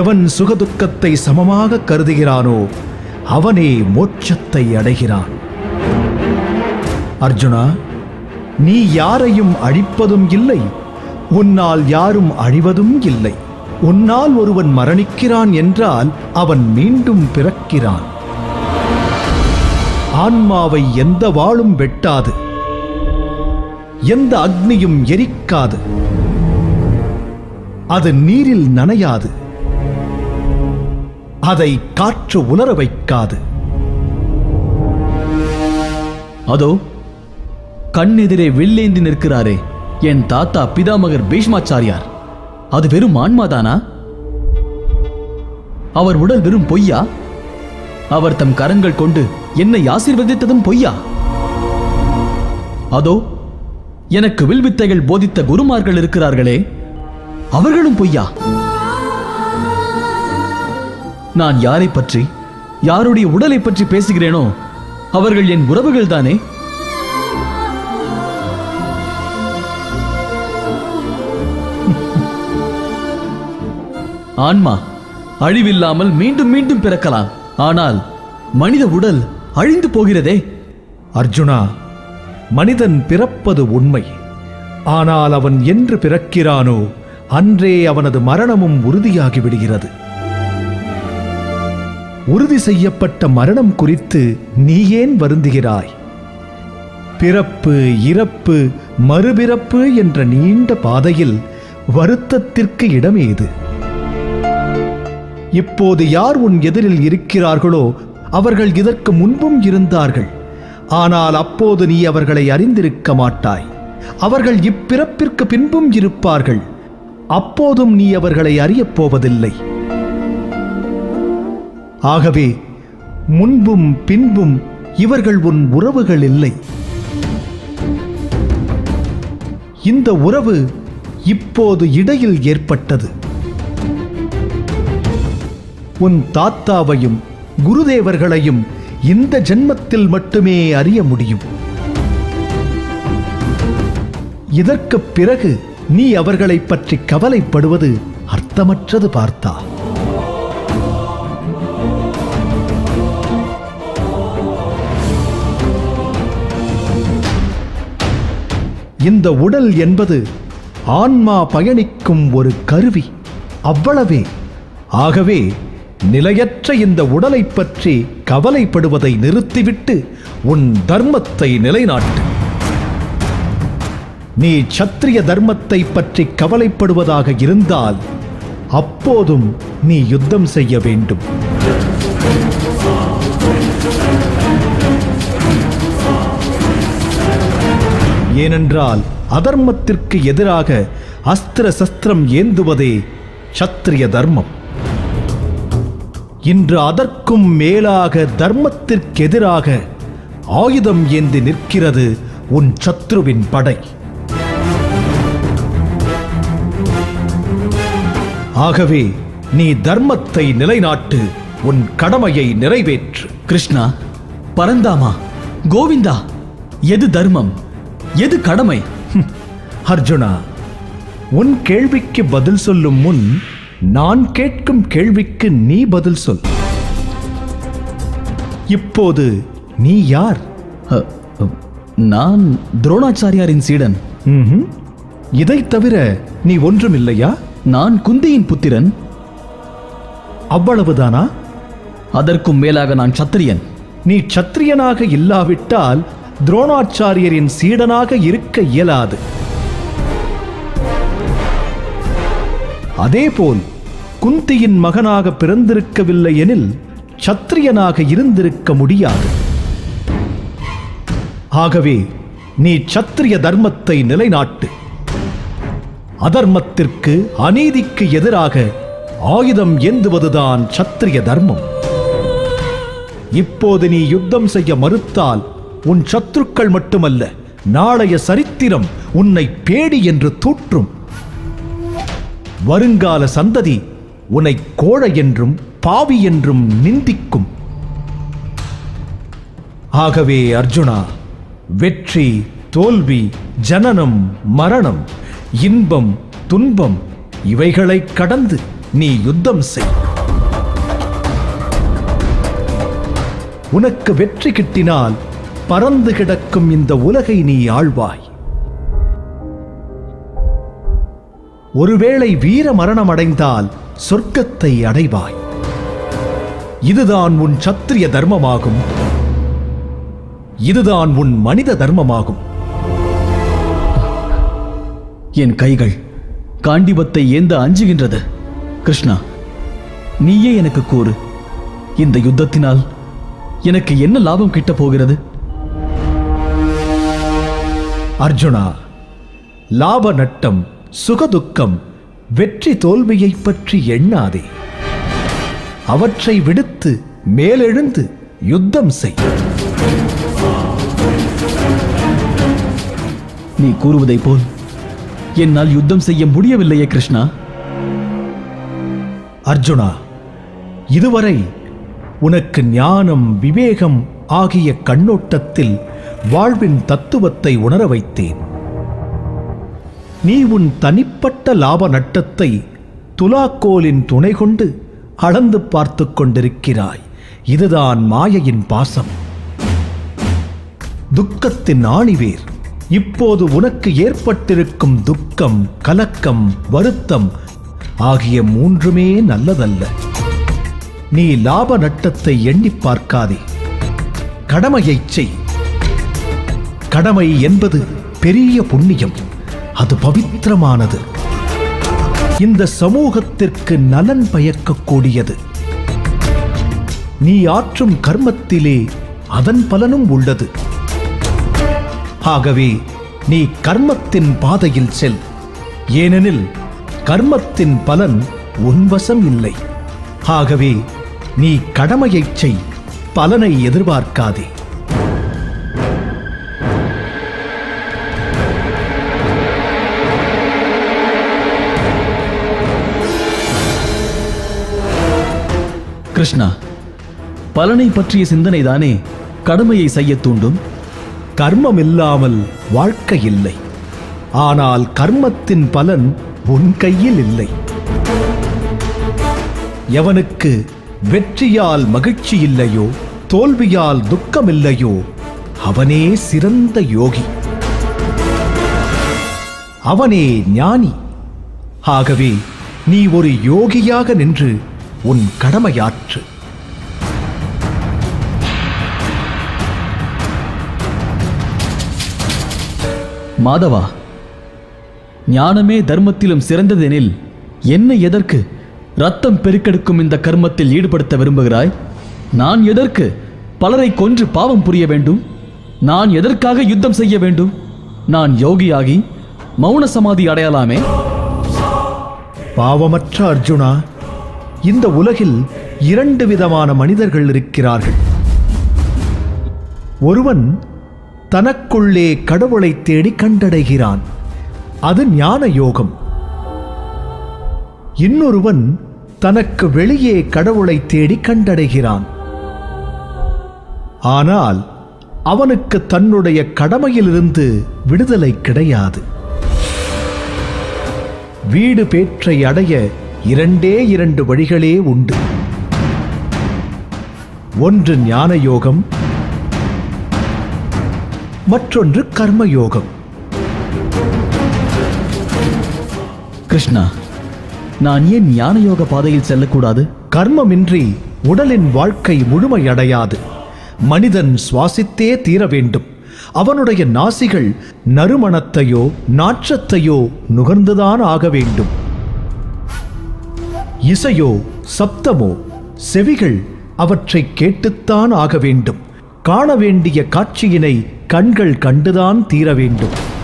எவன் சுகதுக்கத்தை சமமாக கருதுகிறானோ அவனே மோட்சத்தை அடைகிறான். அர்ஜுனா, நீ யாரையும் அழிப்பதும் இல்லை, உன்னால் யாரும் அழிவதும் இல்லை. உன்னால் ஒருவன் மரணிக்கிறான் என்றால் அவன் மீண்டும் பிறக்கிறான். ஆன்மாவை எந்த வாளும் வெட்டாது, எந்த அக்னியும் எரிக்காது, அது நீரில் நனையாது, அதை காற்று உலர வைக்காது. அதோ கண்ணெதிரே வில்லேந்தி நிற்கிறாரே என் தாத்தா பிதாமகர் பீஷ்மாச்சாரியார், அது வெறும் ஆன்மாதானா? அவர் உடல் வெறும் பொய்யா? அவர் தம் கரங்கள் கொண்டு என்னை ஆசீர்வதித்ததும் பொய்யா? அதோ எனக்கு வில்வித்தைகள் போதித்த குருமார்கள் இருக்கிறார்களே, அவர்களும் பொய்யா? நான் யாரை பற்றி, யாருடைய உடலை பற்றி பேசுகிறேனோ அவர்கள் என் உறவுகள் தானே. ஆன்மா அழிவில்லாமல் மீண்டும் மீண்டும் பிறக்கலாம், ஆனால் மனித உடல் அழிந்து போகிறதே. அர்ஜுனா, மனிதன் பிறப்பது உண்மை. ஆனால் அவன் என்று பிறக்கிறானோ அன்றே அவனது மரணமும் உறுதியாகி விடுகிறது. உறுதி செய்யப்பட்ட மரணம் குறித்து நீ ஏன் வருந்துகிறாய்? பிறப்பு, இறப்பு, மறுபிறப்பு என்ற நீண்ட பாதையில் வருத்தத்திற்கு இடமேது? இப்போது யார் உன் எதிரில் இருக்கிறார்களோ அவர்கள் இதற்கு முன்பும் இருந்தார்கள். ஆனால் அப்போது நீ அவர்களை அறிந்திருக்க மாட்டாய். அவர்கள் இப்பிறப்பிற்கு பின்பும் இருப்பார்கள். அப்போதும் நீ அவர்களை அறியப் போவதில்லை. ஆகவே முன்பும் பின்பும் இவர்கள் உன் உறவுகள் இல்லை. இந்த உறவு இப்போது இடையில் ஏற்பட்டது. உன் தாத்தாவையும் குருதேவர்களையும் இந்த ஜென்மத்தில் மட்டுமே அறிய முடியும். இதற்குப் பிறகு நீ அவர்களை பற்றி கவலைப்படுவது அர்த்தமற்றது பார்த்தா. இந்த உடல் என்பது ஆன்மா பயணிக்கும் ஒரு கருவி, அவ்வளவே. ஆகவே நிலையற்ற இந்த உடலை பற்றி கவலைப்படுவதை நிறுத்திவிட்டு உன் தர்மத்தை நிலைநாட்டு. நீ சத்திரிய தர்மத்தை பற்றி கவலைப்படுவதாக இருந்தால் அப்போதும் நீ யுத்தம் செய்ய வேண்டும். ஏனென்றால் அதர்மத்திற்கு எதிராக அஸ்திர சஸ்திரம் ஏந்துவதே சத்திரிய தர்மம். இன்று அதற்கும் மேலாக தர்மத்திற்கு எதிராக ஆயுதம் ஏந்தி நிற்கிறது உன் சத்ருவின் படை. ஆகவே நீ தர்மத்தை நிலைநாட்டு, உன் கடமையை நிறைவேற்று. கிருஷ்ணா, பரந்தாமா, கோவிந்தா, எது தர்மம், எது கடமை? அர்ஜுனா, உன் கேள்விக்கு பதில் சொல்லும் முன் நான் கேட்கும் கேள்விக்கு நீ பதில் சொல். இப்போது நீ யார்? நான் துரோணாச்சாரியாரின் சீடன். இதை தவிர நீ ஒன்றுமில்லையா? நான் குந்தியின் புத்திரன். அவ்வளவுதானா? அதற்கும் மேலாக நான் சத்திரியன். நீ சத்திரியனாக இல்லாவிட்டால் துரோணாச்சாரியரின் சீடனாக இருக்க இயலாது. அதேபோல் குந்தியின் மகனாக பிறந்திருக்கவில்லை எனில் சத்திரியனாக இருந்திருக்க முடியாது. ஆகவே நீ சத்திரிய தர்மத்தை நிலைநாட்டு. அதர்மத்திற்கு, அநீதிக்கு எதிராக ஆயுதம் ஏந்துவதுதான் சத்திரிய தர்மம். இப்போது நீ யுத்தம் செய்ய மறுத்தால் உன் சத்துருக்கள் மட்டுமல்ல, நாளைய சரித்திரம் உன்னை பேடி என்று தூற்றும். வருங்கால சந்ததி உன்னை கோழை என்றும் பாவி என்றும் நிந்திக்கும். ஆகவே அர்ஜுனா, வெற்றி, தோல்வி, ஜனனம், மரணம், இன்பம், துன்பம் இவைகளைக் கடந்து நீ யுத்தம் செய். உனக்கு வெற்றி கிட்டினால் பறந்து கிடக்கும் இந்த உலகை நீ ஆள்வாய். ஒருவேளை வீர மரணம் அடைந்தால் சொர்க்கத்தை அடைவாய். இதுதான் உன் சத்திரிய தர்மமாகும். இதுதான் உன் மனித தர்மமாகும். என் கைகள் காண்டிபத்தை ஏந்த அஞ்சுகின்றது. கிருஷ்ணா, நீயே எனக்கு கூறு, இந்த யுத்தத்தினால் எனக்கு என்ன லாபம் கிட்டப் போகிறது? அர்ஜுனா, லாப நட்டம், சுகதுக்கம், வெற்றி தோல்வியை பற்றி எண்ணாதே. அவற்றை விடுத்து மேலெழுந்து யுத்தம் செய். நீ கூறுவதைப் போல் என்னால் யுத்தம் செய்ய முடியவில்லையே கிருஷ்ணா. அர்ஜுனா, இதுவரை உனக்கு ஞானம், விவேகம் ஆகிய கண்ணோட்டத்தில் வாழ்வின் தத்துவத்தை உணர வைத்தேன். நீ உன் தனிப்பட்ட லாப நட்டத்தை துலாக்கோலின் துணை கொண்டு அளந்து பார்த்து கொண்டிருக்கிறாய். இதுதான் மாயையின் பாசம், துக்கத்தின் ஆணிவேர். இப்போது உனக்கு ஏற்பட்டிருக்கும் துக்கம், கலக்கம், வருத்தம் ஆகிய மூன்றுமே நல்லதல்ல. நீ லாப நட்டத்தை எண்ணி பார்க்காதே. கடமையைச் செய். கடமை என்பது பெரிய புண்ணியம். அது பவித்திரமானது. இந்த சமூகத்திற்கு நலன் பயக்கக்கூடியது. நீ ஆற்றும் கர்மத்திலே அதன் பலனும் உள்ளது. ஆகவே நீ கர்மத்தின் பாதையில் செல். ஏனெனில் கர்மத்தின் பலன் உன்வசம் இல்லை. ஆகவே நீ கடமையைச் செய், பலனை எதிர்பார்க்காதே. கிருஷ்ணா, பலனை பற்றிய சிந்தனைதானே கடமையை செய்ய தூண்டும்? கர்மம் இல்லாமல் வாழ்க்கை இல்லை. ஆனால் கர்மத்தின் பலன் உன் கையில் இல்லை. எவனுக்கு வெற்றியால் மகிழ்ச்சி இல்லையோ, தோல்வியால் துக்கம் இல்லையோ, அவனே சிறந்த யோகி. அவனே ஞானி. ஆகவே நீ ஒரு யோகியாக நின்று உன் கடமையாற்று. மாதவா, ஞானமே தர்மத்திலும் சிறந்ததெனில் என்ன எதற்கு ரத்தம் பெருக்கெடுக்கும் இந்த கர்மத்தில் ஈடுபடுத்த விரும்புகிறாய்? நான் எதற்கு பலரை கொன்று பாவம் புரிய வேண்டும்? நான் எதற்காக யுத்தம் செய்ய வேண்டும்? நான் யோகியாகி மௌன சமாதி அடையலாமே. பாவமற்ற அர்ஜுனா, இந்த உலகில் இரண்டு விதமான மனிதர்கள் இருக்கிறார்கள். ஒருவன் தனக்குள்ளே கடவுளை தேடி கண்டடைகிறான். அது ஞான யோகம். இன்னொருவன் தனக்கு வெளியே கடவுளை தேடி கண்டடைகிறான். ஆனால் அவனுக்கு தன்னுடைய கடமையிலிருந்து விடுதலை கிடையாது. வீடு பேற்றை அடைய இரண்டு வழிகளே உண்டு. ஒன்று ஞான யோகம், மற்றொன்று கர்மயோகம். கிருஷ்ணா, நான் ஏன் ஞான யோக பாதையில் செல்லக்கூடாது? கர்மமின்றி உடலின் வாழ்க்கை முழுமையடையாது. மனிதன் சுவாசித்தே தீர வேண்டும். அவனுடைய நாசிகள் நறுமணத்தையோ நாற்றத்தையோ நுகர்ந்துதான் ஆக வேண்டும். இசையோ சப்தமோ செவிகள் அவற்றை கேட்டுத்தான் ஆக வேண்டும். காண வேண்டிய காட்சியினை கண்கள் கண்டுதான் தீர வேண்டும்.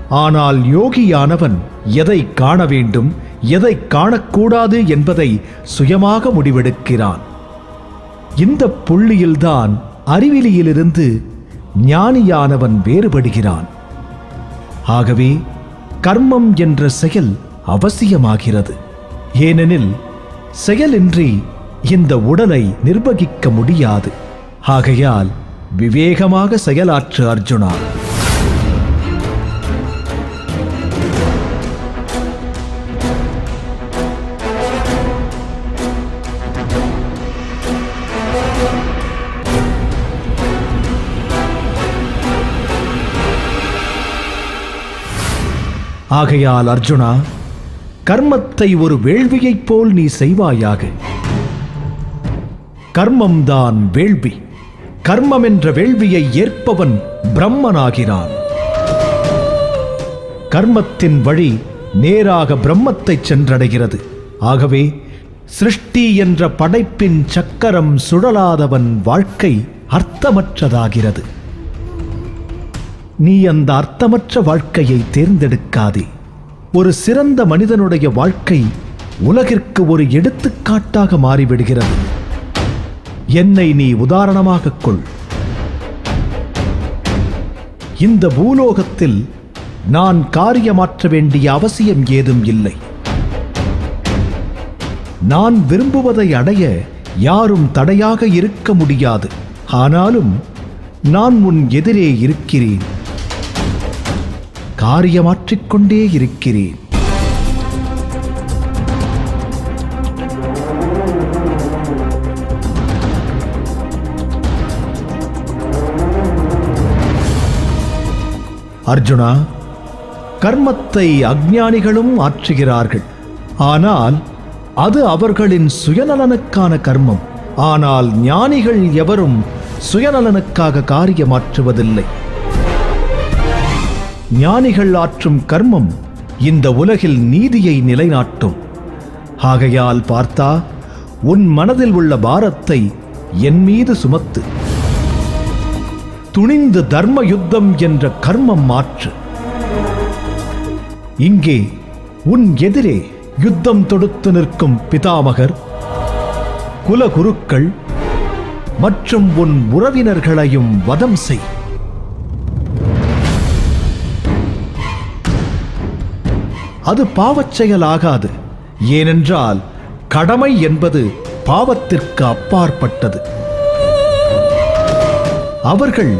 ஆனால் யோகியானவன் எதை காண வேண்டும், எதை காணக்கூடாது என்பதை சுயமாக முடிவெடுக்கிறான். இந்த புள்ளியில்தான் அறிவிலியிலிருந்து ஞானியானவன் வேறுபடுகிறான். ஆகவே கர்மம் என்ற செயல் அவசியமாகிறது. ஏனெனில் செயலின்றி இந்த உடலை நிர்வகிக்க முடியாது. ஆகையால் விவேகமாக செயலாற்று அர்ஜுனா. ஆகையால் அர்ஜுனா, கர்மத்தை ஒரு வேள்வியைப் போல் நீ செய்வாயாக. கர்மம்தான் வேள்வி. கர்மம் என்ற வேள்வியை ஏற்பவன் பிரம்மனாகிறான். கர்மத்தின் வழி நேராக பிரம்மத்தை சென்றடைகிறது. ஆகவே சிருஷ்டி என்ற படைப்பின் சக்கரம் சுழலாதவன் வாழ்க்கை அர்த்தமற்றதாகிறது. நீ அந்த அர்த்தமற்ற வாழ்க்கையை தேர்ந்தெடுக்காதே. ஒரு சிறந்த மனிதனுடைய வாழ்க்கை உலகிற்கு ஒரு எடுத்துக்காட்டாக மாறிவிடுகிறது. என்னை நீ உதாரணமாகக் கொள். இந்த பூலோகத்தில் நான் காரியமாற்ற வேண்டிய அவசியம் ஏதும் இல்லை. நான் விரும்புவதை அடைய யாரும் தடையாக இருக்க முடியாது. ஆனாலும் நான் உன் எதிரே இருக்கிறேன். காரியமாற்றிக்கொண்டே இருக்கிறேன். அர்ஜுனா, கர்மத்தை அஞ்ஞானிகளும் ஆற்றுகிறார்கள். ஆனால் அது அவர்களின் சுயநலனுக்கான கர்மம். ஆனால் ஞானிகள் எவரும் சுயநலனுக்காக காரியமாற்றுவதில்லை. ஞானிகள் ஆற்றும் கர்மம் இந்த உலகில் நீதியை நிலைநாட்டும். ஆகையால் பார்த்தா, உன் மனதில் உள்ள பாரத்தை என் மீது சுமத்து. துணிந்து தர்ம யுத்தம் என்ற கர்மம் மாற்று. இங்கே உன் எதிரே யுத்தம் தொடுத்து நிற்கும் பிதாமகர், குலகுருக்கள் மற்றும் உன் உறவினர்களையும் வதம் செய். அது பாவச் செயலாகாது. ஏனென்றால் கடமை என்பது பாவத்திற்கு அப்பாற்பட்டது. அவர்கள்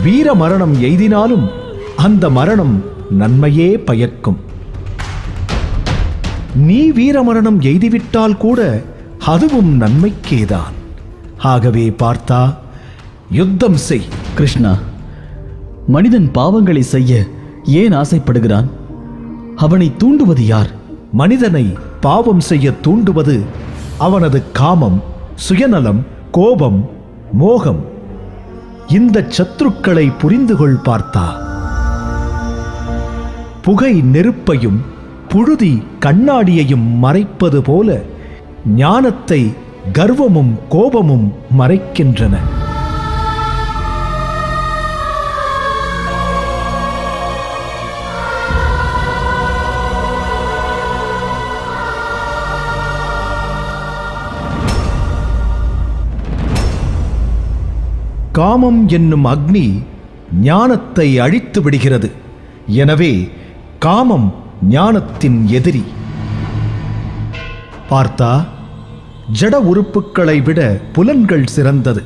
வீர மரணம் எய்தினாலும் அந்த மரணம் நன்மையே பயக்கும். நீ வீர மரணம் எய்திவிட்டால் கூட அதுவும் நன்மைக்கேதான். ஆகவே பார்த்தா, யுத்தம் செய். கிருஷ்ணா, மனிதன் பாவங்களை செய்ய ஏன் ஆசைப்படுகிறான்? அவனை தூண்டுவது யார்? மனிதனை பாவம் செய்ய தூண்டுவது அவனது காமம், சுயநலம், கோபம், மோகம். இந்த சத்துருக்களை புரிந்து கொள் பார்த்தா. புகை நெருப்பையும் புழுதி கண்ணாடியையும் மறைப்பது போல ஞானத்தை கர்வமும் கோபமும் மறைக்கின்றன. காமம் என்னும் அக்னி ஞானத்தை அழித்து விடுகிறது. எனவே காமம் ஞானத்தின் எதிரி. பார்த்தா, ஜட உறுப்புக்களை விட புலன்கள் சிறந்தது.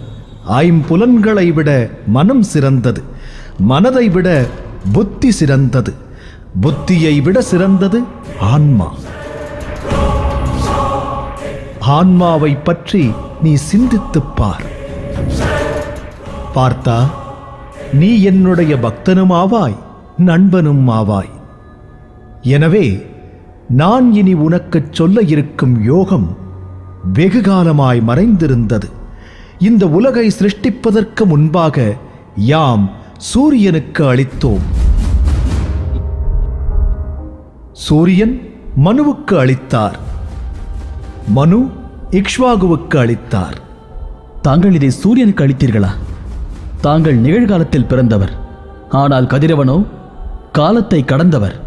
ஐம்புலன்களை விட மனம் சிறந்தது. மனதை விட புத்தி சிறந்தது. புத்தியை விட சிறந்தது ஆன்மா. ஆன்மாவை பற்றி நீ சிந்தித்துப் பார். பார்த்தா, நீ என்னுடைய பக்தனும் ஆவாய், நண்பனும் ஆவாய். எனவே நான் இனி உனக்குச் சொல்ல இருக்கும் யோகம் வெகுகாலமாய் மறைந்திருந்தது. இந்த உலகை சிருஷ்டிப்பதற்கு முன்பாக யாம் சூரியனுக்கு அளித்தோம். சூரியன் மனுவுக்கு அளித்தார். மனு இக்ஷ்வாகுவுக்கு அளித்தார். தாங்கள் இதை சூரியனுக்கு அளித்தீர்களா? தாங்கள் நிகழ்காலத்தில் பிறந்தவர். ஆனால் கதிரவனோ காலத்தை கடந்தவர்.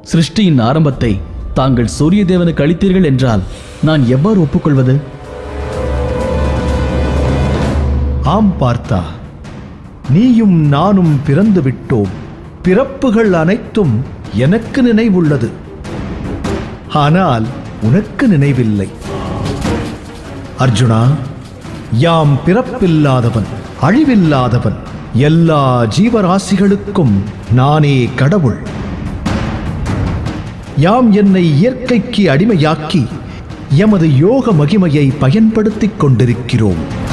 சிருஷ்டியின் ஆரம்பத்தை தாங்கள் சூரிய தேவனுக்கு அளித்தீர்கள் என்றால் நான் எவ்வாறு ஒப்புக்கொள்வது? ஆம் பார்த்தா, நீயும் நானும் பிறந்து விட்டோம். பிறப்புகள் அனைத்தும் எனக்கு நினைவுள்ளது. ஆனால் உனக்கு நினைவில்லை. அர்ஜுனா, யாம் பிறப்பில்லாதவன், அழிவில்லாதவன். எல்லா ஜீவராசிகளுக்கும் நானே கடவுள். யாம் என்னை இயற்கைக்கு அடிமையாக்கி எமது யோக மகிமையை பயன்படுத்திக் கொண்டிருக்கிறோம்.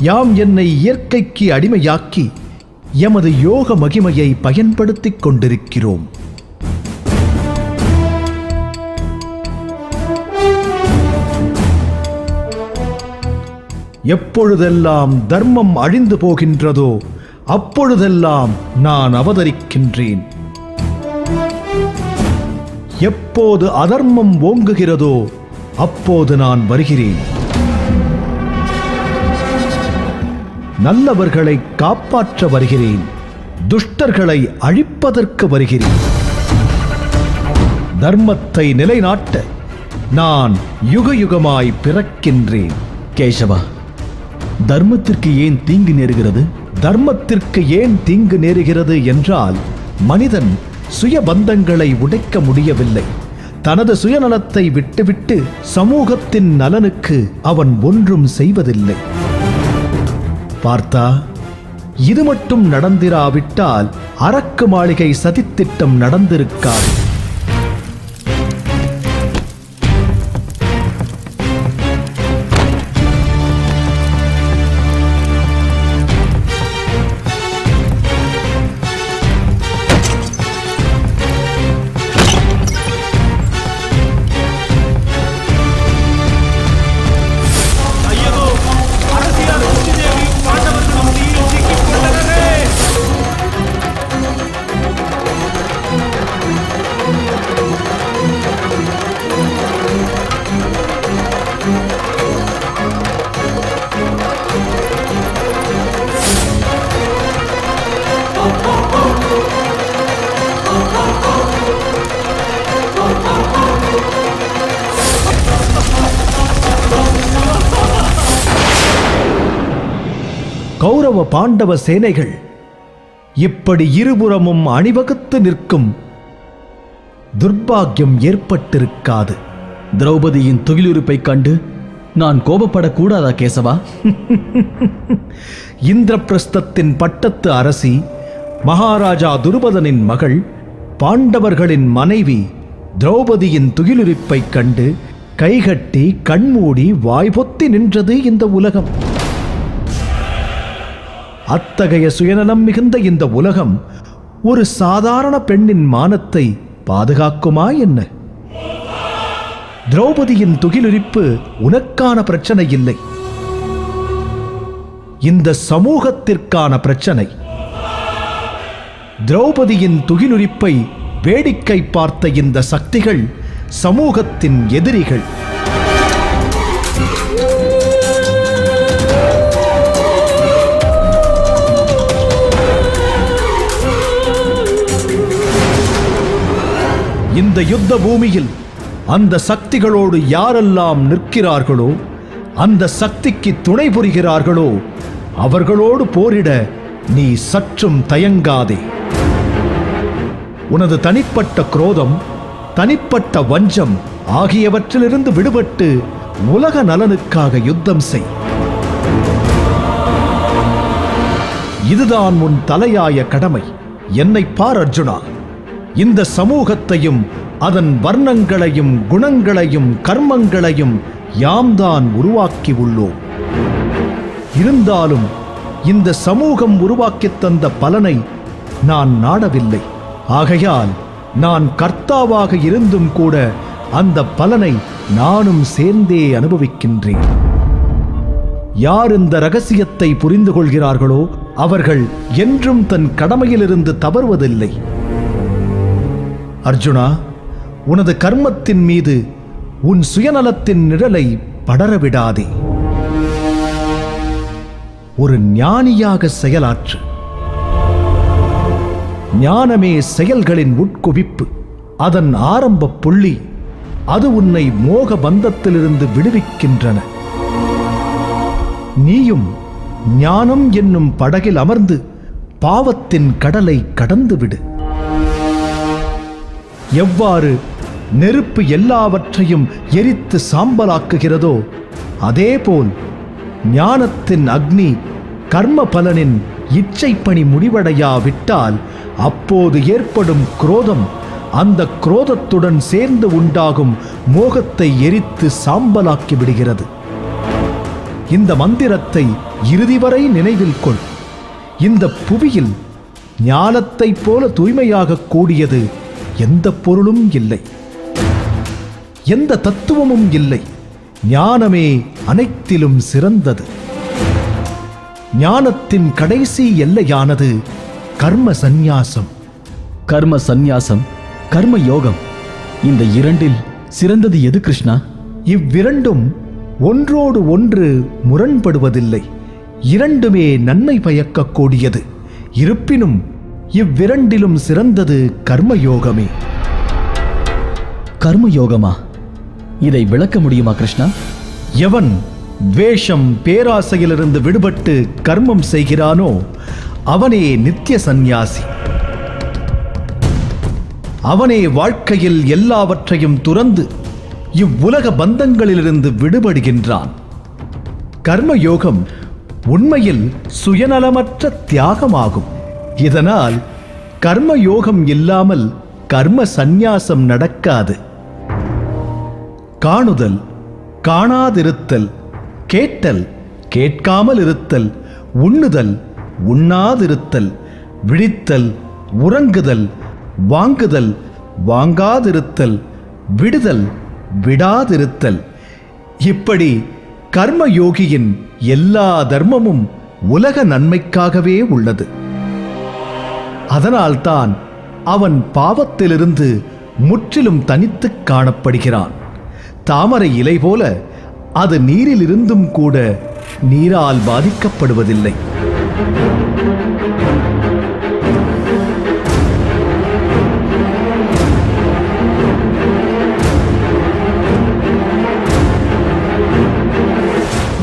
யாம் என்னை இயற்கைக்கு அடிமையாக்கி எமது யோக மகிமையை பயன்படுத்திக் கொண்டிருக்கிறோம். எப்பொழுதெல்லாம் தர்மம் அழிந்து போகின்றதோ அப்பொழுதெல்லாம் நான் அவதரிக்கின்றேன். எப்போது அதர்மம் ஓங்குகிறதோ அப்போது நான் வருகிறேன். நல்லவர்களை காப்பாற்ற வருகிறேன். துஷ்டர்களை அழிப்பதற்கு வருகிறேன். தர்மத்தை நிலைநாட்ட நான் யுகயுகமாய் பிறக்கின்றேன். கேசவா, தர்மத்திற்கு ஏன் தீங்கு நேருகிறது? தர்மத்திற்கு ஏன் தீங்கு நேருகிறது என்றால், மனிதன் சுயபந்தங்களை உடைக்க முடியவில்லை. தனது சுயநலத்தை விட்டுவிட்டு சமூகத்தின் நலனுக்கு அவன் ஒன்றும் செய்வதில்லை. பார்த்தா, இது மட்டும் நடந்திராவிட்டால் அரக்கு மாளிகை சதித்திட்டம் நடந்திருக்காது. கௌரவ பாண்டவ சேனைகள் இப்படி இருபுறமும் அணிவகுத்து நிற்கும் துர்பாக்கியம் ஏற்பட்டிருக்காது. திரௌபதியின் துகிலுரிப்பை கண்டு நான் கோபப்படக்கூடாதா கேசவா? இந்திரபிரஸ்தத்தின் பட்டத்து அரசி, மகாராஜா துருபதனின் மகள், பாண்டவர்களின் மனைவி திரௌபதியின் துகிலுரிப்பை கண்டு கைகட்டி கண்மூடி வாய்பொத்தி நின்றது இந்த உலகம். அத்தகைய சுயநலம் மிகுந்த இந்த உலகம் ஒரு சாதாரண பெண்ணின் மானத்தை பாதுகாக்குமா என்ன? திரௌபதியின் துகிலுரிப்பு உனக்கான பிரச்சனை இல்லை, இந்த சமூகத்திற்கான பிரச்சனை. திரௌபதியின் துகிலுரிப்பை வேடிக்கை பார்த்த இந்த சக்திகள் சமூகத்தின் எதிரிகள். இந்த யுத்த பூமியில் அந்த சக்திகளோடு யாரெல்லாம் நிற்கிறார்களோ, அந்த சக்திக்கு துணை புரிகிறார்களோ, அவர்களோடு போரிட நீ சற்றும் தயங்காதே. உனது தனிப்பட்ட குரோதம், தனிப்பட்ட வஞ்சம் ஆகியவற்றிலிருந்து விடுபட்டு உலக நலனுக்காக யுத்தம் செய். இதுதான் உன் தலையாய கடமை. என்னை பார் அர்ஜுனா, இந்த சமூகத்தையும் அதன் வர்ணங்களையும் குணங்களையும் கர்மங்களையும் யாம் தான் உருவாக்கி உள்ளோம். இருந்தாலும் இந்த சமூகம் உருவாக்கித் தந்த பலனை நான் நாடவில்லை. ஆகையால் நான் கர்த்தாவாக இருந்தும் கூட அந்த பலனை நானும் சேர்ந்தே அனுபவிக்கின்றேன். யார் இந்த ரகசியத்தை புரிந்து கொள்கிறார்களோ அவர்கள் என்றும் தன் கடமையிலிருந்து தவறுவதில்லை. அர்ஜுனா, உனது கர்மத்தின் மீது உன் சுயநலத்தின் நிழலை படரவிடாதே. ஒரு ஞானியாக செயலாற்று. ஞானமே செயல்களின் உட்குவிப்பு, அதன் ஆரம்ப புள்ளி. அது உன்னை மோக பந்தத்திலிருந்து விடுவிக்கின்றன. நீயும் ஞானம் என்னும் படகில் அமர்ந்து பாவத்தின் கடலை கடந்துவிடு. எவ்வாறு நெருப்பு எல்லாவற்றையும் எரித்து சாம்பலாக்குகிறதோ அதேபோல் ஞானத்தின் அக்னி கர்ம பலனின் இச்சை பணி முடிவடையாவிட்டால் அப்போது ஏற்படும் குரோதம் அந்த குரோதத்துடன் சேர்ந்து உண்டாகும் மோகத்தை எரித்து சாம்பலாக்கி விடுகிறது. இந்த மந்திரத்தை இறுதி வரை நினைவில் கொள். இந்த புவியில் ஞானத்தைப் போல தூய்மையாக கூடியது எந்த பொருளும் இல்லை, எந்த தத்துவமும் இல்லை. ஞானமே அனைத்திலும் சிறந்தது. ஞானத்தின் கடைசி எல்லையானது கர்ம சந்நியாசம். கர்ம சந்நியாசம், கர்ம யோகம், இந்த இரண்டில் சிறந்தது எது கிருஷ்ணா? இவ்விரண்டும் ஒன்றோடு ஒன்று முரண்படுவதில்லை. இரண்டுமே நன்மை பயக்கக்கூடியது. இருப்பினும் இவ்விரண்டிலும் சிறந்தது கர்மயோகமே. கர்மயோகமா? இதை விளக்க முடியுமா கிருஷ்ணா? எவன் வேஷம் பேராசையிலிருந்து விடுபட்டு கர்மம் செய்கிறானோ அவனே நித்திய சந்நியாசி. அவனே வாழ்க்கையில் எல்லாவற்றையும் துறந்து இவ்வுலக பந்தங்களிலிருந்து விடுபடுகின்றான். கர்மயோகம் உண்மையில் சுயநலமற்ற தியாகமாகும். இதனால் கர்மயோகம் இல்லாமல் கர்ம சந்நியாசம் நடக்காது. காணுதல், காணாதிருத்தல், கேட்டல், கேட்காமல் இருத்தல், உண்ணுதல், உண்ணாதிருத்தல், விழித்தல், உறங்குதல், வாங்குதல், வாங்காதிருத்தல், விடுதல், விடாதிருத்தல், இப்படி கர்மயோகியின் எல்லா தர்மமும் உலக நன்மைக்காகவே உள்ளது. அதனால்தான் அவன் பாவத்திலிருந்து முற்றிலும் தனித்துக் காணப்படுகிறான். தாமரை இலை போல அது நீரில் இருந்தும் கூட நீரால் பாதிக்கப்படுவதில்லை.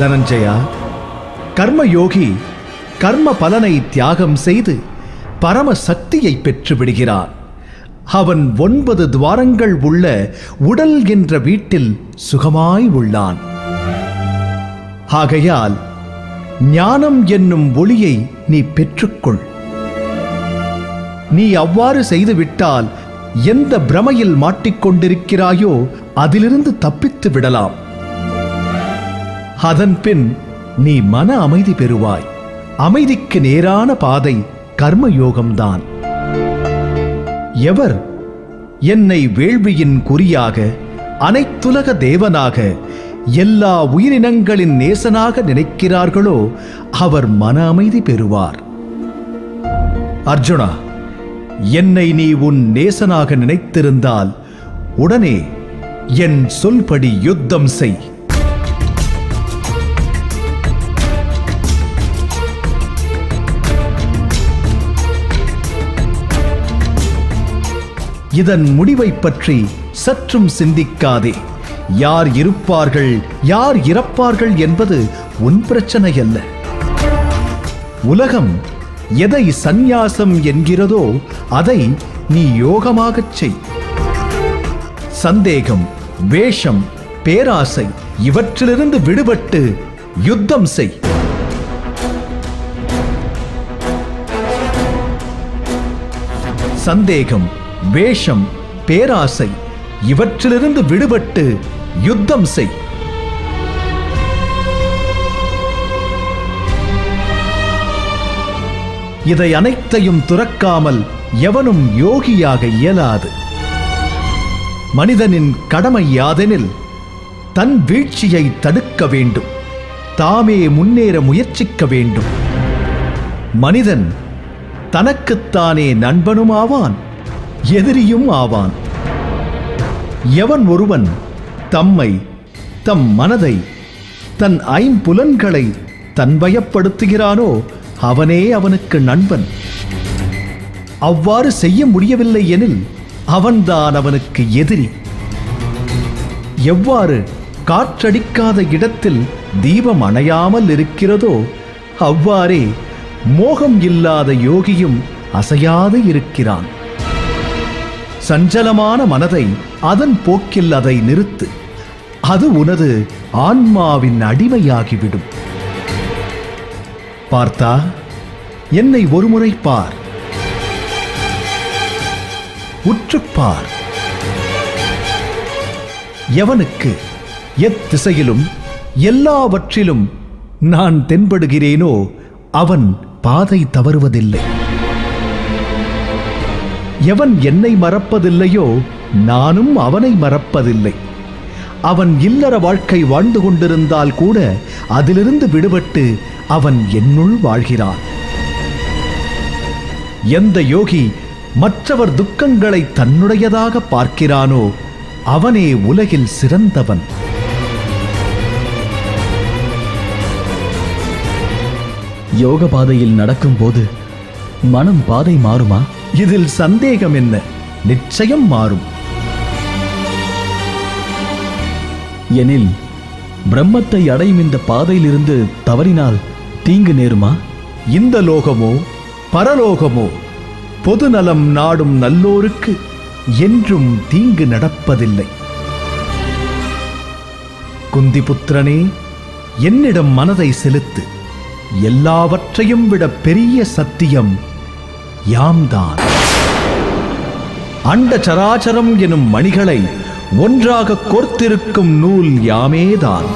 தனஞ்சயா, கர்மயோகி கர்ம பலனை தியாகம் செய்து பரம சக்தியை பெற்று விடுகிறான். அவன் 9 துவாரங்கள் உள்ள உடல் என்ற வீட்டில் சுகமாய் உள்ளான். ஆகையால் ஞானம் என்னும் ஒளியை நீ பெற்றுக்கொள். நீ அவ்வாறு செய்துவிட்டால் எந்த பிரமையில் மாட்டிக்கொண்டிருக்கிறாயோ அதிலிருந்து தப்பித்து விடலாம். அதன்பின் நீ மன அமைதி பெறுவாய். அமைதிக்கு நேரான பாதை கர்மயோகம்தான். எவர் என்னை வேள்வியின் குறியாக, அனைத்துலக தேவனாக, எல்லா உயிரினங்களின் நேசனாக நினைக்கிறார்களோ அவர் மன அமைதி பெறுவார். அர்ஜுனா, என்னை நீ உன் நேசனாக நினைத்திருந்தால் உடனே என் சொல்படி யுத்தம் செய். இதன் முடிவை பற்றி சற்றும் சிந்திக்காதே. யார் இருப்பார்கள், யார் இறப்பார்கள் என்பது உன் பிரச்சனை அல்ல. உலகம் எதை சந்நியாசம் என்கிறதோ அதை நீ யோகமாகச் செய். சந்தேகம், வேஷம், பேராசை இவற்றிலிருந்து விடுபட்டு யுத்தம் செய். சந்தேகம், வேஷம், பேராசை இவற்றிலிருந்து விடுபட்டு யுத்தம் செய். இதை அனைத்தையும் துறக்காமல் எவனும் யோகியாக இயலாது. மனிதனின் கடமை யாதெனில் தன் வீழ்ச்சியை தடுக்க வேண்டும், தாமே முன்னேற முயற்சிக்க வேண்டும். மனிதன் தனக்குத்தானே நண்பனும் ஆவான், எதிரியும் ஆவான். எவன் ஒருவன் தம்மை, தம் மனதை, தன் ஐம்புலன்களை தன்வயப்படுத்துகிறானோ அவனே அவனுக்கு நண்பன். அவ்வாறு செய்ய முடியவில்லை எனில் அவன்தான் அவனுக்கு எதிரி. எவ்வாறு காற்றடிக்காத இடத்தில் தீபம் அணையாமல் இருக்கிறதோ அவ்வாறே மோகம் இல்லாத யோகியும் அசையாது இருக்கிறான். சஞ்சலமான மனதை அதன் போக்கில் அதை நிறுத்து. அது உனது ஆன்மாவின் அடிமையாகிவிடும். பார்த்தா, என்னை ஒருமுறை பார், உற்றுப்பார். எவனுக்கு எத்திசையிலும் எல்லாவற்றிலும் நான் தென்படுகிறேனோ அவன் பாதை தவறுவதில்லை. எவன் என்னை மறப்பதில்லையோ நானும் அவனை மறப்பதில்லை. அவன் இல்லற வாழ்க்கை வாழ்ந்து கொண்டிருந்தால் கூட அதிலிருந்து விடுபட்டு அவன் என்னுள் வாழ்கிறான். எந்த யோகி மற்றவர் துக்கங்களை தன்னுடையதாக பார்க்கிறானோ அவனே உலகில் சிறந்தவன். யோக பாதையில் நடக்கும்போது மனம் பாதை மாறுமா? இதில் சந்தேகம் என்ன? நிச்சயம் மாறும். எனில் பிரம்மத்தை அடையும் இந்த பாதையிலிருந்து தவறினால் தீங்கு நேருமா? இந்த லோகமோ பரலோகமோ பொதுநலம் நாடும் நல்லோருக்கு என்றும் தீங்கு நடப்பதில்லை. குந்திபுத்திரனே, என்னிடம் மனதை செலுத்து. எல்லாவற்றையும் விட பெரிய சத்தியம் யாம்தான். அண்ட சராச்சரம் எனும் மணிகளை ஒன்றாக கோர்த்திருக்கும் நூல் யாமேதான்.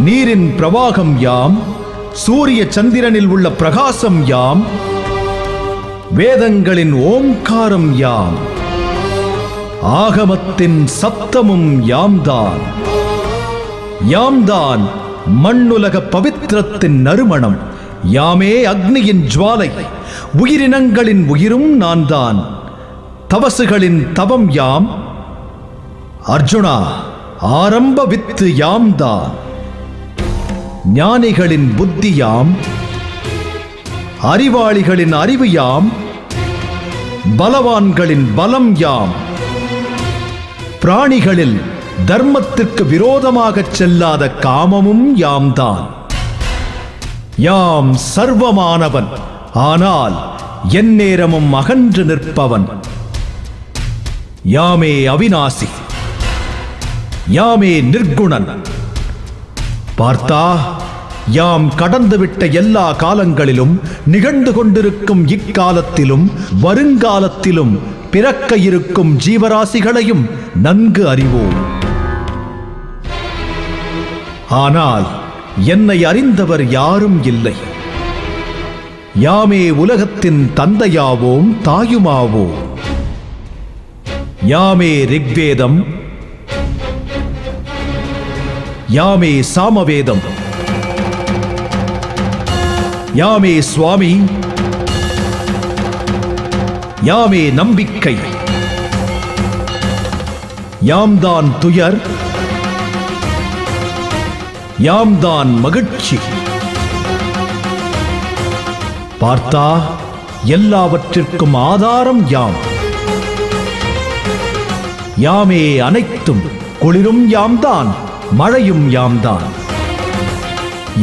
நீரின் பிரவாகம் யாம், சூரிய சந்திரனில் உள்ள பிரகாசம் யாம், வேதங்களின் ஓங்காரம் யாம், ஆகமத்தின் சத்தமும் யாம்தான். யாம்தான் மண்ணுலக பவித்திரத்தின் நறுமணம், யாமே அக்னியின் ஜுவாலை, உயிரினங்களின் உயிரும் நான் தான். தவசுகளின் தவம் யாம். அர்ஜுனா, ஆரம்ப வித்து யாம்தான். ஞானிகளின் புத்தி யாம், அறிவாளிகளின் அறிவு யாம், பலவான்களின் பலம் யாம். பிராணிகளில் தர்மத்திற்கு விரோதமாகச் செல்லாத காமமும் யாம்தான். யாம் சர்வமானவன், ஆனால் எந்நேரமும் அகன்று நிற்பவன். யாமே அவிநாசி, யாமே நிர்குணன். பார்த்தா, யாம் கடந்துவிட்ட எல்லா காலங்களிலும் நிகழ்ந்து கொண்டிருக்கும் இக்காலத்திலும் வருங்காலத்திலும் பிறக்க இருக்கும் ஜீவராசிகளையும் நன்கு அறிவோம். ஆனால் என்னை அறிந்தவர் யாரும் இல்லை. யாமே உலகத்தின் தந்தையாவோம் தாயுமாவோம். யாமே ரிக்வேதம், யாமே சாமவேதம், யாமே சுவாமி, யாமே நம்பிக்கை. யாம்தான் துயர், யாம்தான் மகிழ்ச்சி. பார்த்தா, எல்லாவற்றிற்கும் ஆதாரம் யாம். யாமே அனைத்தும். குளிரும் யாம்தான், மழையும் யாம்தான்.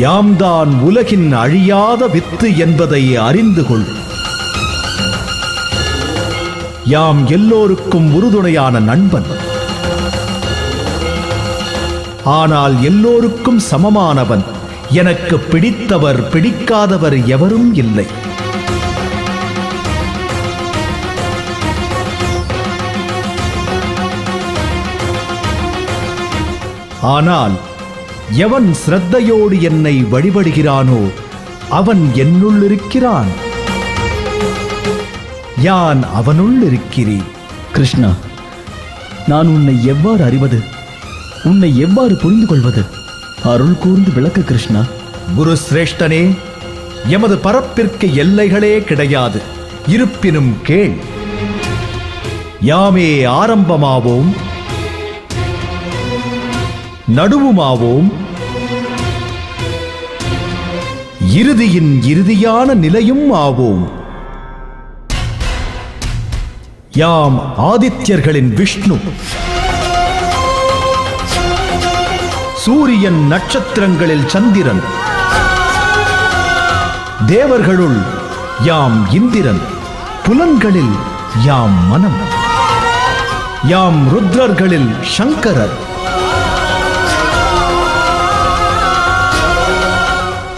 யாம்தான் உலகின் அழியாத வித்து என்பதை அறிந்து கொள். யாம் எல்லோருக்கும் உறுதுணையான நண்பன். ஆனால் எல்லோருக்கும் சமமானவன். எனக்கு பிடித்தவர் பிடிக்காதவர் எவரும் இல்லை. ஆனால் எவன் சிரத்தையோடு என்னை வழிபடுகிறானோ அவன் என்னுள் இருக்கிறான், யான் அவனுள் இருக்கிறேன். கிருஷ்ணா, நான் உன்னை எவ்வாறு அறிவது? உன்னை எவ்வாறு புரிந்து கொள்வது? அருள் கூர்ந்து விளக்கு கிருஷ்ணா. குரு சிரேஷ்டனே, எமது பரப்பிற்கு எல்லைகளே கிடையாது. இருப்பினும் கேள். யாமே ஆரம்பமாவோம், நடுவுமாவோம், இறுதியின் இறுதியான நிலையும் ஆவோம். யாம் ஆதித்யர்களின் விஷ்ணு, சூரியன் நட்சத்திரங்களில் சந்திரன், தேவர்களுள் யாம் இந்திரன், புலன்களில் யாம் மனம், யாம் ருத்ரர்களில் சங்கரர்,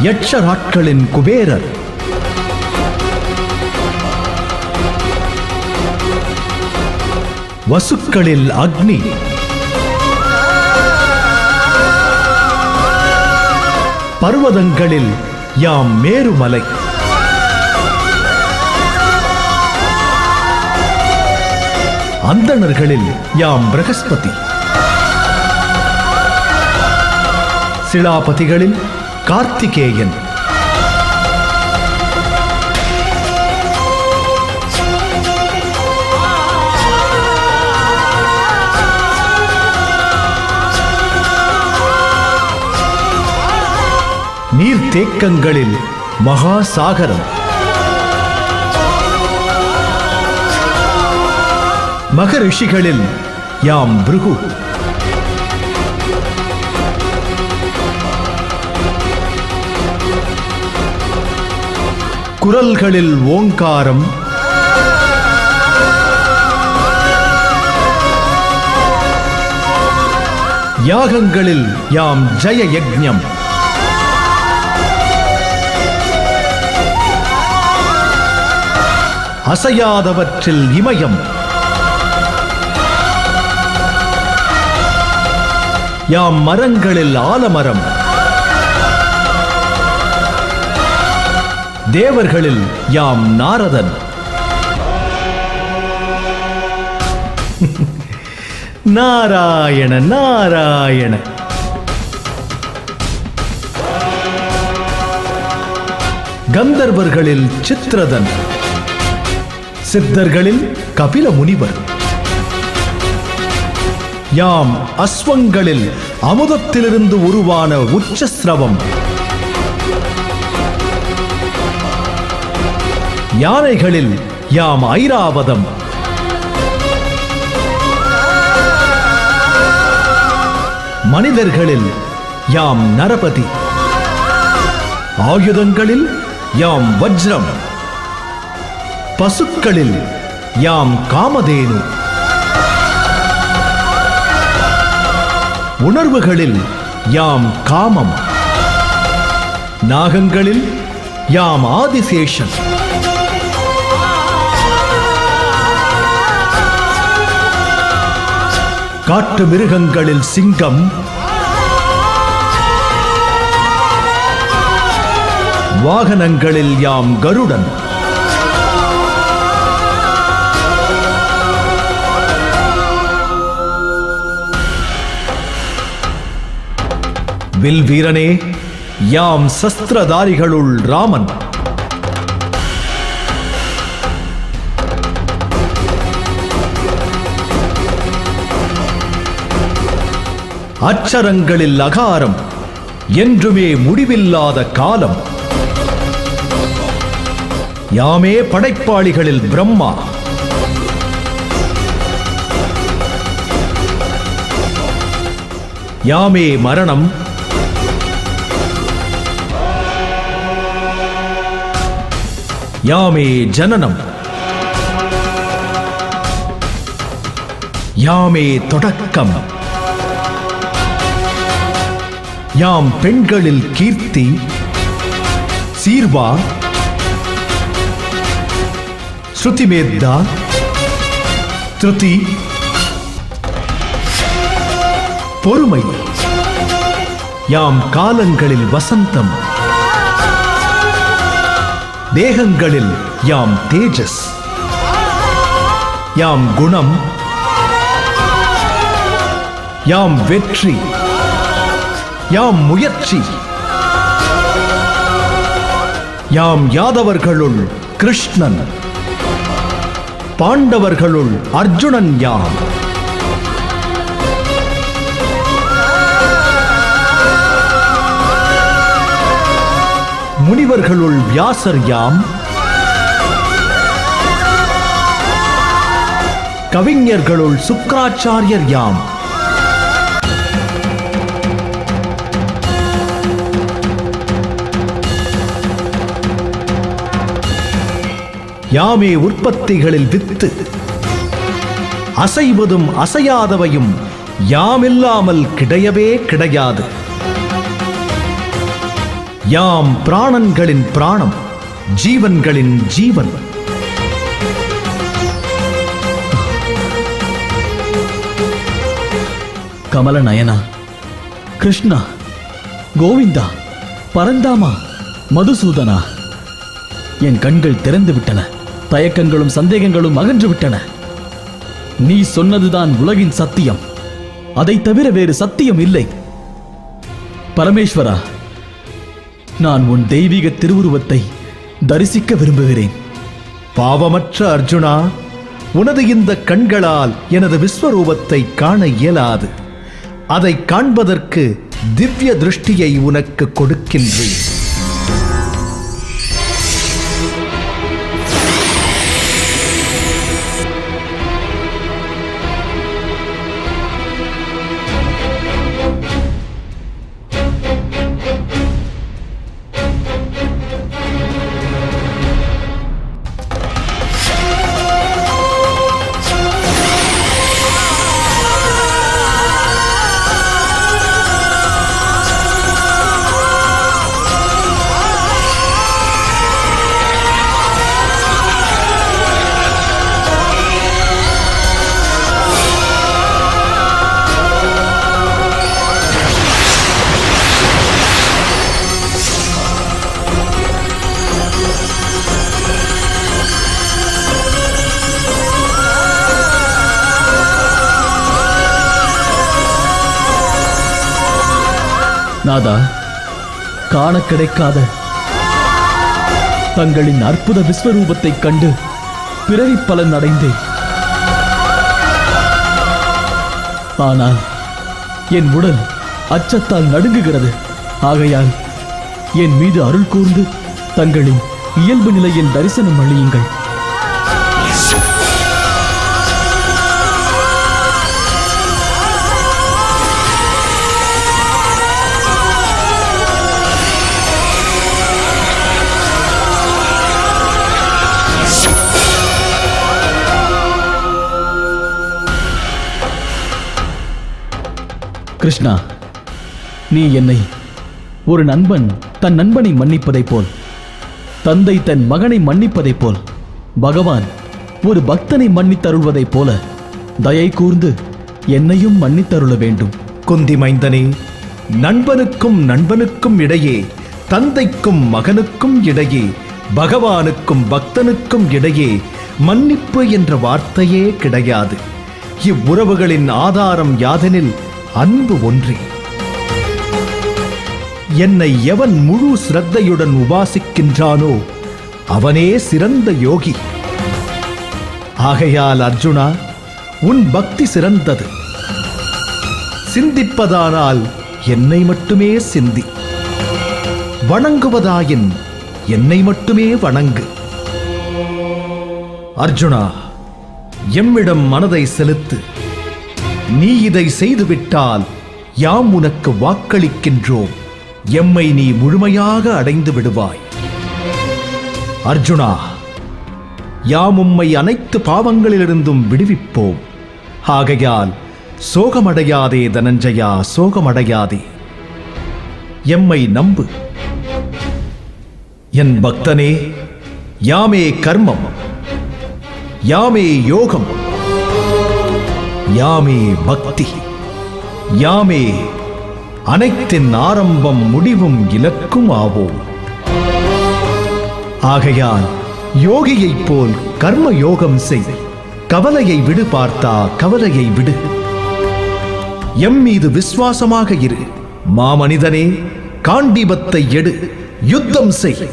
யட்சராட்களின் குபேரர், வசுக்களில் அக்னி, பர்வதங்களில் யாம் மேருமலை, அந்தணர்களில் யாம் பிரகஸ்பதி, சிலாபதிகளில் கார்த்திகேயன், நீர்த்தேக்கங்களில் மகாசாகரம், மகரிஷிகளில் யாம் பிருகு, குரல்களில் ஓங்காரம், யாகங்களில் யாம் ஜய யக்ஞம், அசையாதவற்றில் இமயம், யாம் மரங்களில் ஆலமரம், தேவர்களில் யாம் நாரதன், நாராயண நாராயண. கந்தர்வர்களில் சித்ரதன், சித்தர்களில் கபில முனிவர், யாம் அஸ்வங்களில் அமுதத்திலிருந்து உருவான உச்சஸ்ரவம், யானைகளில் யாம் ஐராவதம், மனிதர்களில் யாம் நரபதி, ஆயுதங்களில் யாம் வஜ்ரம், பசுக்களில் யாம் காமதேனு, உணர்வுகளில் யாம் காமம், நாகங்களில் யாம் ஆதிசேஷன், காட்டு மிருகங்களில் சிங்கம், வாகனங்களில் யாம் கருடன், வில் வீரனே யாம் சஸ்திரதாரிகளுள் ராமன், அச்சரங்களில் அகாரம், என்றுமே முடிவில்லாத காலம், யாமே படைப்பாளிகளில் பிரம்மா, யாமே மரணம், யாமே ஜனனம், யாமே தொடக்கம், யாம் பெண்களில் கீர்த்தி, சீர்வா, ஸ்ருதிமேத்தா, திருதி, பொறுமை, யாம் காலங்களில் வசந்தம், தேகங்களில் யாம் தேஜஸ், யாம் குணம், யாம் வெற்றி, யாம் முயற்சி, யாம் யாதவர்களுள் கிருஷ்ணன், பாண்டவர்களுள் அர்ஜுனன் யாம், முனிவர்களுள் வியாசர் யாம், கவிஞர்களுள் சுக்ராச்சாரியர் யாம், யாமே உற்பத்திகளில் வித்து, அசைவதும் அசையாதவையும் யாமில்லாமல் கிடையவே கிடையாது, யாம் பிராணன்களின் பிராணம், ஜீவன்களின் ஜீவன், கமல நயனா, கிருஷ்ணா, கோவிந்தா, பரந்தாமா, மதுசூதனா, என் கண்கள் திறந்து விட்டன. தயக்கங்களும் சந்தேகங்களும் அகன்று விட்டன. நீ சொன்னதுதான் உலகின் சத்தியம். அதை தவிர வேறு சத்தியம் இல்லை. பரமேஸ்வரா, நான் உன் தெய்வீக திருவுருவத்தை தரிசிக்க விரும்புகிறேன். பாவமற்ற அர்ஜுனா, உனது இந்த கண்களால் எனது விஸ்வரூபத்தை காண இயலாது. அதை காண்பதற்கு திவ்ய திருஷ்டியை உனக்கு கொடுக்கின்றேன். நாதா, காண கிடைக்காத தங்களின் அற்புத விஸ்வரூபத்தைக் கண்டு பிறவி பலன் அடைந்தேன். ஆனால் என் உடல் அச்சத்தால் நடுங்குகிறது. ஆகையால் என் மீது அருள் கூர்ந்து தங்களின் இயல்பு நிலையில் தரிசனம் அளியுங்கள். கிருஷ்ணா, நீ என்னை ஒரு நண்பன் தன் நண்பனை மன்னிப்பதைப் போல், தந்தை தன் மகனை மன்னிப்பதைப் போல், பகவான் ஒரு பக்தனை மன்னித்தருள்வதைப் போல தயை கூர்ந்து என்னையும் மன்னித்தருள வேண்டும். குந்தி மைந்தனே, நண்பனுக்கும் நண்பனுக்கும் இடையே, தந்தைக்கும் மகனுக்கும் இடையே, பகவானுக்கும் பக்தனுக்கும் இடையே மன்னிப்பு என்ற வார்த்தையே கிடையாது. இவ்வுறவுகளின் ஆதாரம் யாதெனில் அன்பு ஒன்றே. என்னை எவன் முழு சிரத்தையுடன் உபாசிக்கின்றானோ அவனே சிறந்த யோகி. ஆகையால் அர்ஜுனா, உன் பக்தி சிறந்தது. சிந்திப்பதானால் என்னை மட்டுமே சிந்தி, வணங்குவதாயின் என்னை மட்டுமே வணங்கு. அர்ஜுனா, எம்மிடம் மனதை செலுத்து. நீ இதை செய்துவிட்டால் யாம் உனக்கு வாக்களிக்கின்றோம், எம்மை நீ முழுமையாக அடைந்து விடுவாய். அர்ஜுனா, யாம் உம்மை அனைத்து பாவங்களிலிருந்தும் விடுவிப்போம். ஆகையால் சோகமடையாதே தனஞ்சயா, சோகமடையாதே. எம்மை நம்பு. என் பக்தனே, யாமே கர்மம், யாமே யோகம், யாமே பக்தி, யாமே அனைத்தின் ஆரம்பம் முடிவும் இலக்கும் ஆவோம். ஆகையால் யோகியைப் போல் கர்ம யோகம் செய். கவலையை விடு பார்த்தா, கவலையை விடு. எம் மீது விசுவாசமாக இரு. மாமனிதனே, காண்டீபத்தை எடு, யுத்தம் செய்.